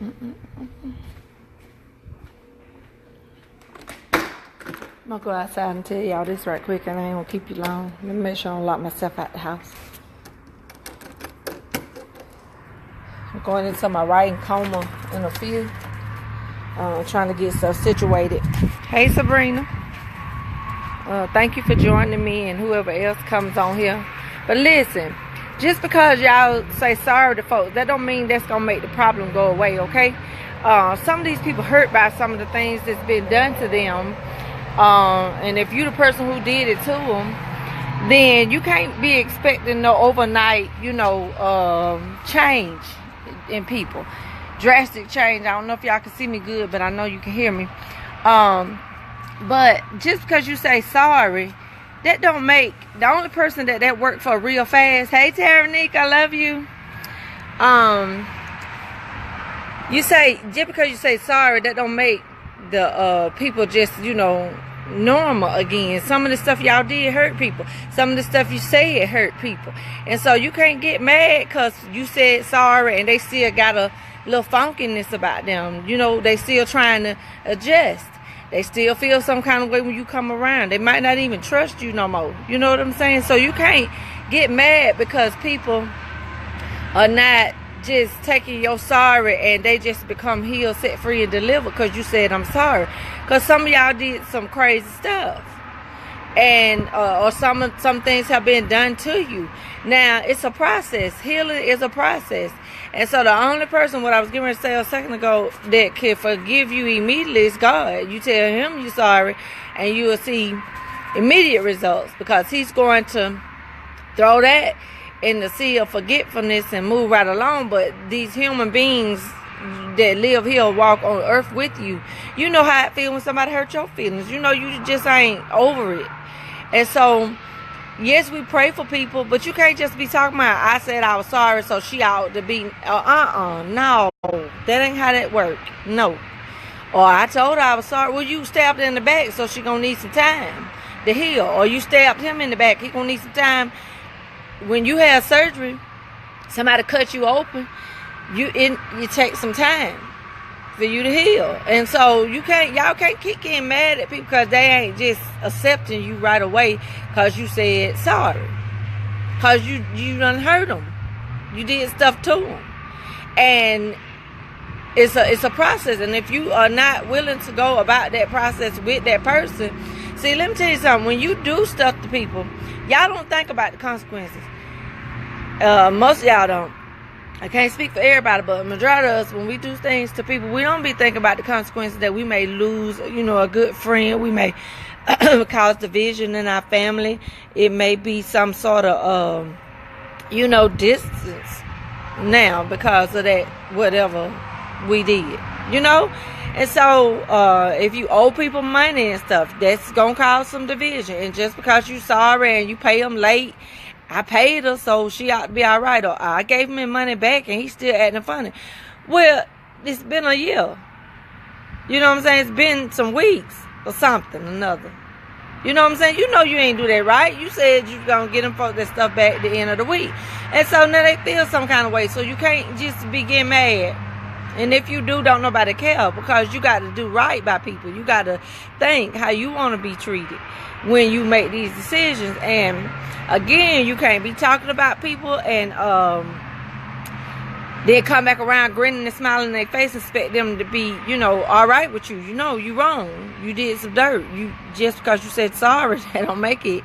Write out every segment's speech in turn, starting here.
I'm gonna go outside and tell y'all this right quick, and I ain't gonna keep you long. Let me make sure I don't lock myself out the house. I'm going into my writing coma in a few. Trying to get stuff situated. Hey, Sabrina. Thank you for joining me and whoever else comes on here. But listen, just because y'all say sorry to folks, that don't mean that's gonna make the problem go away, okay? Some of these people hurt by some of the things that's been done to them. And if you the person who did it to them, then you can't be expecting no overnight, change in people. Drastic change. I don't know if y'all can see me good, but I know you can hear me. But just because you say sorry, that don't make the only person that worked for real fast. Hey, Taranique, I love you. You say, just because you say sorry, that don't make the people just, normal again. Some of the stuff y'all did hurt people. Some of the stuff you said hurt people. And so you can't get mad because you said sorry and they still got a little funkiness about them. They still trying to adjust. They still feel some kind of way when you come around. They might not even trust you no more. You know what I'm saying? So you can't get mad because people are not just taking your sorry and they just become healed, set free, and delivered because you said I'm sorry. Because some of y'all did some crazy stuff, and or some things have been done to you. Now it's a process. Healing is a process, and so the only person, what I was getting ready to say a second ago, that can forgive you immediately is God. You tell Him you're sorry, and you will see immediate results because He's going to throw that in the sea of forgetfulness and move right along. But these human beings that live here, walk on earth with you, you know how it feels when somebody hurt your feelings. You just ain't over it. And so, yes, we pray for people, but you can't just be talking about, I said I was sorry, so she ought to be, no, that ain't how that work. No. Or I told her I was sorry. Well, you stabbed her in the back, so she gonna need some time to heal. Or you stabbed him in the back, he gonna need some time. When you have surgery, somebody cut you open, you take some time for you to heal. And so y'all can't keep getting mad at people because they ain't just accepting you right away because you said sorry. Because you done hurt them. You did stuff to them. And it's a process. And if you are not willing to go about that process with that person, see, let me tell you something. When you do stuff to people, y'all don't think about the consequences. Most of y'all don't. I can't speak for everybody, but majority of us, when we do things to people, we don't be thinking about the consequences that we may lose, a good friend. We may cause division in our family. It may be some sort of, distance now because of that, whatever we did, And so, if you owe people money and stuff, that's going to cause some division. And just because you sorry and you pay them late, I paid her, so she ought to be all right. Or I gave him his money back, and he's still acting funny. Well, it's been a year. You know what I'm saying? It's been some weeks or something, another. You know what I'm saying? You ain't do that, right? You said you going to get them folks that stuff back at the end of the week. And so now they feel some kind of way. So you can't just be getting mad. And if you do, don't nobody care because you got to do right by people. You got to think how you want to be treated when you make these decisions. And again, you can't be talking about people and then come back around grinning and smiling in their face and expect them to be, all right with you. You wrong. You did some dirt. You just because you said sorry, that don't make it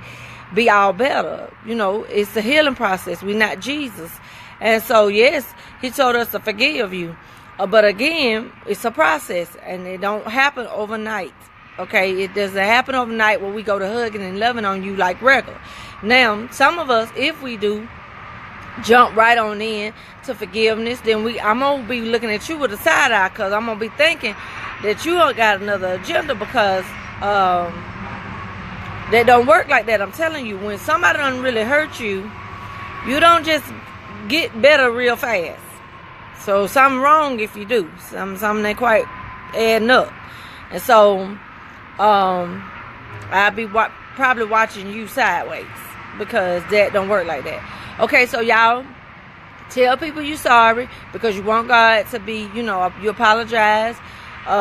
be all better. It's a healing process. We're not Jesus. And so, yes, He told us to forgive you. But again, it's a process and it don't happen overnight. Okay, it doesn't happen overnight where we go to hugging and loving on you like regular. Now, some of us, if we do jump right on in to forgiveness, then I'm going to be looking at you with a side eye because I'm going to be thinking that you got another agenda because that don't work like that. I'm telling you, when somebody done really hurt you, you don't just get better real fast. So something wrong if you do. Something ain't quite adding up. And so I'll be probably watching you sideways because that don't work like that. Okay, so y'all, Tell people you're sorry because you want God to be, you apologize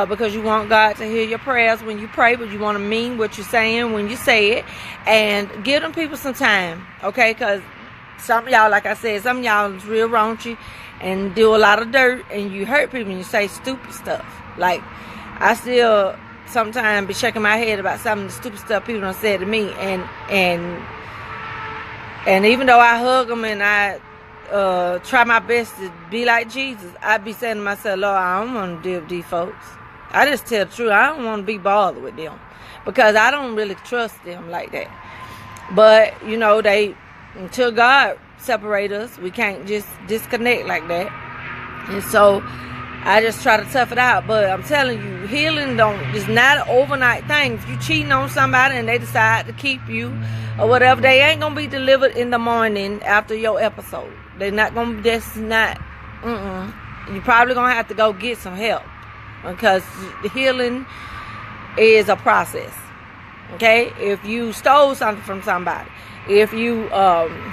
because you want God to hear your prayers when you pray, but you want to mean what you're saying when you say it. And give them people some time, okay? Because some of y'all, like I said, some of y'all is real raunchy and do a lot of dirt, and you hurt people and you say stupid stuff. Like, I still sometimes be shaking my head about some of the stupid stuff people done said to me, and even though I hug them and I try my best to be like Jesus, I be saying to myself, Lord, I don't want to deal with these folks. I just tell the truth. I don't want to be bothered with them because I don't really trust them like that. But until God separate us, we can't just disconnect like that. And so I just try to tough it out. But I'm telling you, healing is not an overnight thing. If you cheating on somebody and they decide to keep you or whatever, they ain't gonna be delivered in the morning after your episode. They're not gonna. That's not. You're probably gonna have to go get some help because healing is a process. Okay, if you stole something from somebody, if you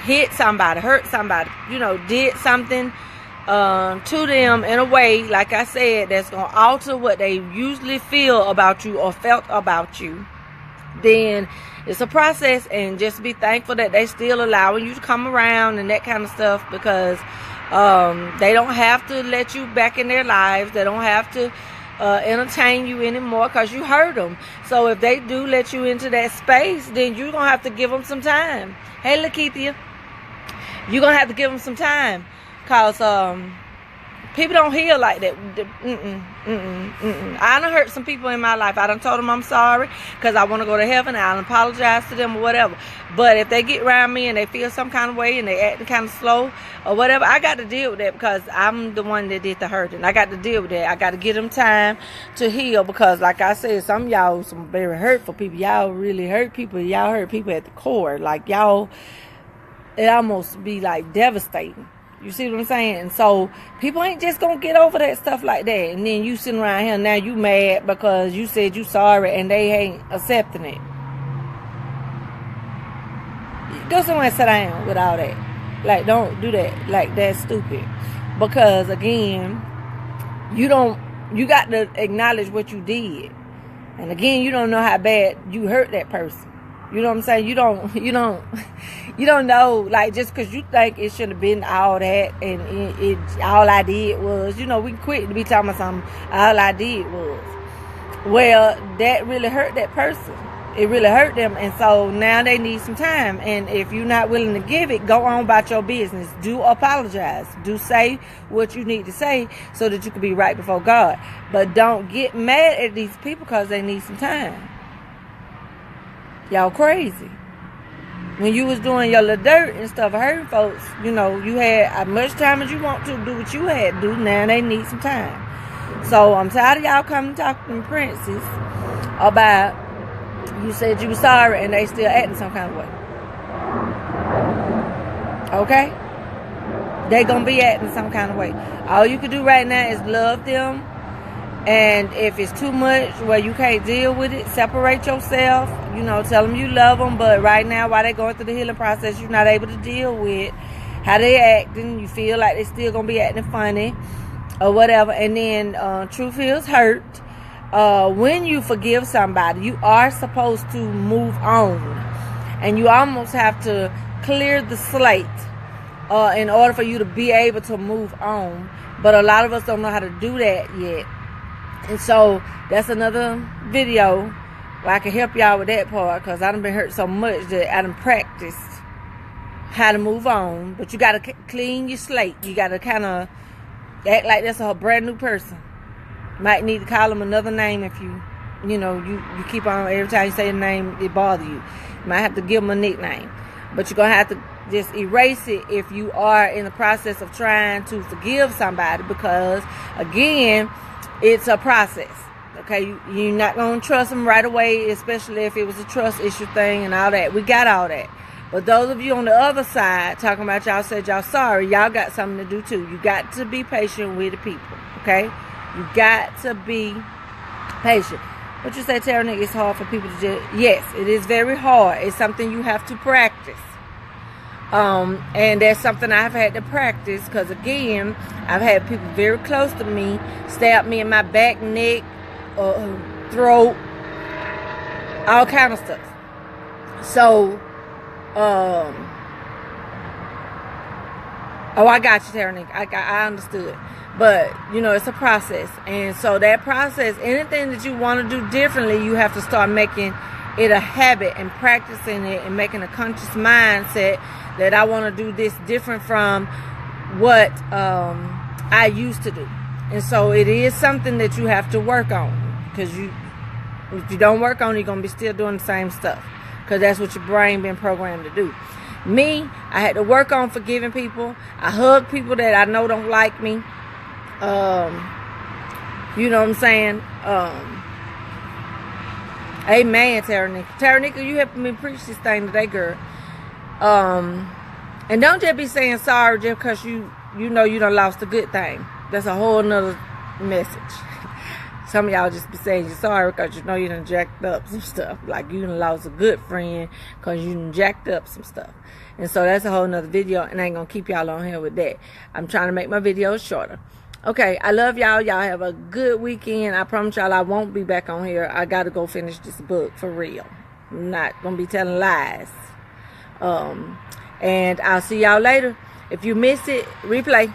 hit somebody, hurt somebody, did something to them in a way, like I said, that's going to alter what they usually feel about you or felt about you, then it's a process. And just be thankful that they still allowing you to come around and that kind of stuff, because they don't have to let you back in their lives. They don't have to entertain you anymore because you hurt them. So if they do let you into that space, then you're going to have to give them some time. Hey, Lakeithia, you're going to have to give them some time because people don't heal like that. I done hurt some people in my life. I done told them I'm sorry because I want to go to heaven. I done apologize to them or whatever. But if they get around me and they feel some kind of way and they acting kind of slow or whatever, I got to deal with that because I'm the one that did the hurting. I got to deal with that. I got to give them time to heal because, like I said, some of y'all some very hurtful people. Y'all really hurt people. Y'all hurt people at the core. Like y'all, it almost be like devastating. You see what I'm saying? And so people ain't just gonna get over that stuff like that. And then you sitting around here now you mad because you said you sorry and they ain't accepting it. Go somewhere and sit down with all that. Like, don't do that. Like, that's stupid. Because again, you got to acknowledge what you did. And again, you don't know how bad you hurt that person. You know what I'm saying? You don't know, like, just because you think it should have been all that and it all I did was, we can quit to be talking about something all I did was. Well, that really hurt that person. It really hurt them, and so now they need some time. And if you're not willing to give it, go on about your business. Do apologize. Do say what you need to say so that you can be right before God. But don't get mad at these people because they need some time. Y'all crazy. When you was doing your little dirt and stuff, hurting folks, you had as much time as you want to do what you had to do. Now they need some time. So I'm tired of y'all coming talking to Princess about you said you were sorry and they still acting some kind of way. Okay? They gonna be acting some kind of way. All you can do right now is love them. And if it's too much where you can't deal with it, separate yourself. Tell them you love them. But right now, while they're going through the healing process, you're not able to deal with how they acting. You feel like they still going to be acting funny or whatever. And then truth feels hurt. When you forgive somebody, you are supposed to move on. And you almost have to clear the slate in order for you to be able to move on. But a lot of us don't know how to do that yet. And so that's another video where I can help y'all with that part, because I done been hurt so much that I done practiced how to move on. But you got to clean your slate. You got to kind of act like that's a brand new person. Might need to call them another name if you keep on, every time you say the name, it bother you. You might have to give them a nickname. But you're going to have to just erase it if you are in the process of trying to forgive somebody, because, again, it's a process. Okay, you're not going to trust them right away, especially if it was a trust issue thing and all that. We got all that. But those of you on the other side talking about y'all said y'all sorry, y'all got something to do too. You got to be patient with the people. Okay, you got to be patient. What you say, Tara, it's hard for people to just, yes, it is very hard. It's something you have to practice. And that's something I've had to practice, because again, I've had people very close to me stab me in my back, neck, throat, all kind of stuff. So, oh, I got you, Taranika. I understood. But, you know, it's a process. And so that process, anything that you want to do differently, you have to start making it a habit and practicing it and making a conscious mindset that I want to do this different from what I used to do. And so it is something that you have to work on, because if you don't work on it, you're going to be still doing the same stuff, because that's what your brain been programmed to do. Me, I had to work on forgiving people. I hug people that I know don't like me. You know what I'm saying? Amen, Taranika. Taranika, you helping me preach this thing today, girl. And don't just be saying sorry just because you know you done lost a good thing. That's a whole nother message. Some of y'all just be saying you're sorry because you know you done jacked up some stuff. Like you done lost a good friend because you done jacked up some stuff. And so that's a whole nother video, and I ain't gonna keep y'all on here with that. I'm trying to make my videos shorter. Okay, I love y'all. Y'all have a good weekend. I promise y'all I won't be back on here. I gotta go finish this book for real. I'm not gonna be telling lies. And I'll see y'all later. If you miss it, replay.